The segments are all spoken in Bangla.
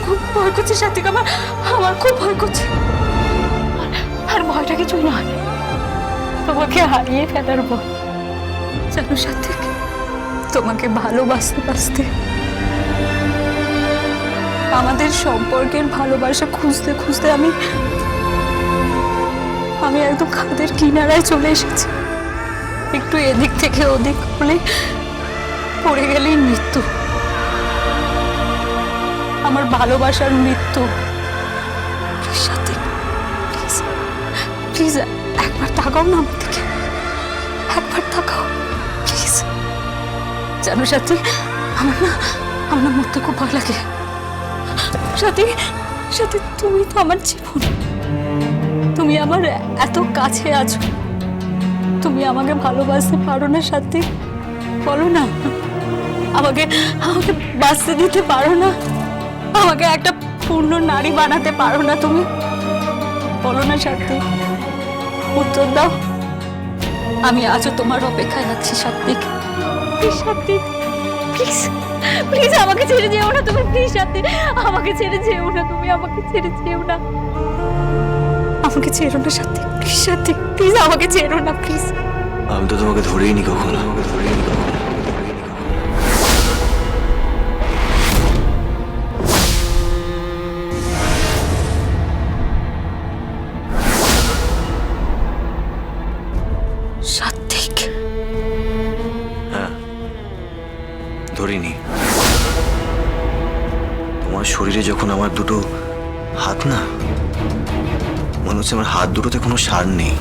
খুব ভয় করছে সাত্বিক, আমার খুব ভয় করছে। আর ভয়টা কিছুই নয়, তোমাকে হারিয়ে ফেলার ভয়। জানো সাত্বিক, তোমাকে ভালোবাসতে বাসতে, আমাদের সম্পর্কের ভালোবাসা খুঁজতে খুঁজতে আমি একদম খাদের কিনারায় চলে এসেছি। একটু এদিক থেকে ওদিক হলে পড়ে গেলেই মৃত্যু, আমার ভালোবাসার মৃত্যু। সাত্বিক, প্লিজ প্লিজ একবার তাকাও না আমার দিকে, একবার তাকাও প্লিজ। জানো সাত্বিক, আমার না মরতে খুব ভয় লাগে। সাত্বিক, সাত্বিক, তুমি তো আমার জীবন, তুমি আমার এত কাছে আছো, তুমি আমাকে ভালোবাসতে পারো না সাত্বিক? বলো না, আমাকে বাঁচতে দিতে পারো না? আমাকে একটা পূর্ণ নারী বানাতে পারো না তুমি? বলো না সাত্বিক, উত্তর দাও। আমি আজও তোমার অপেক্ষায় আছি সাত্বিক। সাত্বিক, প্লিজ প্লিজ আমাকে ছেড়ে যেও না তুমি, প্লিজ সাত্বিক, আমাকে ছেড়ে যেও না তুমি, আমাকে ছেড়ে যেও না, আমাকে ছেড়ো না সাত্বিক, প্লিজ সাত্বিক, প্লিজ আমাকে ছেড়ো না প্লিজ। আমি তো তোমাকে ধরেই নি কখনো, সাত্বিক। হ্যাঁ, ধরিনি। তোমার শরীরে যখন আমার দুটো হাত না, মনে হচ্ছে আমার হাত দুটোতে কোনো সার নেই।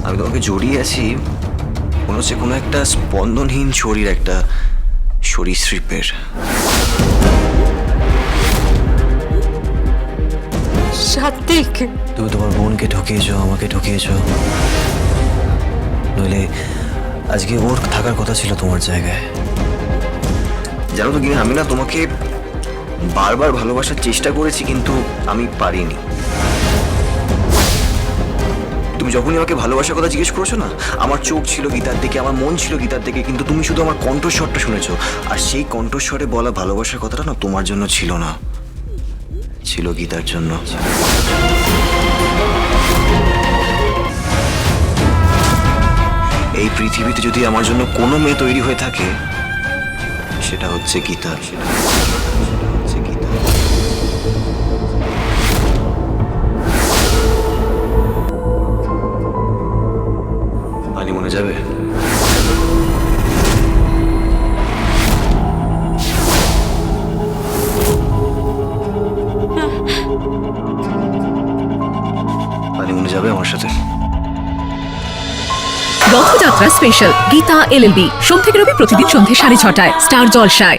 আমি তোমাকে জড়িয়ে আছি, মনে হচ্ছে কোনো একটা স্পন্দনহীন শরীর, একটা সরীসৃপের। সাত্বিক, তুমি তোমার বোনকে ঠকিয়েছো, আমাকে ঠকিয়েছো, নইলে আজকে ওর থাকার কথা ছিল তোমার জায়গায়। জানো তো কিনা, আমি না তোমাকে বারবার ভালোবাসার চেষ্টা করেছি, কিন্তু আমি পারিনি। তুমি যখনই আমাকে ভালোবাসার কথা জিজ্ঞেস করেছো না, আমার চোখ ছিল গীতার দিকে, আমার মন ছিল গীতার দিকে, কিন্তু তুমি শুধু আমার কণ্ঠস্বরটা শুনেছো। আর সেই কণ্ঠস্বরে বলা ভালোবাসার কথাটা না তোমার জন্য ছিল না, ছিল গীতার জন্য। এই পৃথিবীতে যদি আমার জন্য কোনো মেয়ে তৈরি হয়ে থাকে, সেটা হচ্ছে গীতা, সেটা হচ্ছে গীতা। পানি মনে যাবে? পানি মনে যাবে আমার সাথে? রথযাত্রা স্পেশাল গীতা LLB সোম থেকে রবি প্রতিদিন সন্ধ্যে 6:30টায় স্টার জলসায়।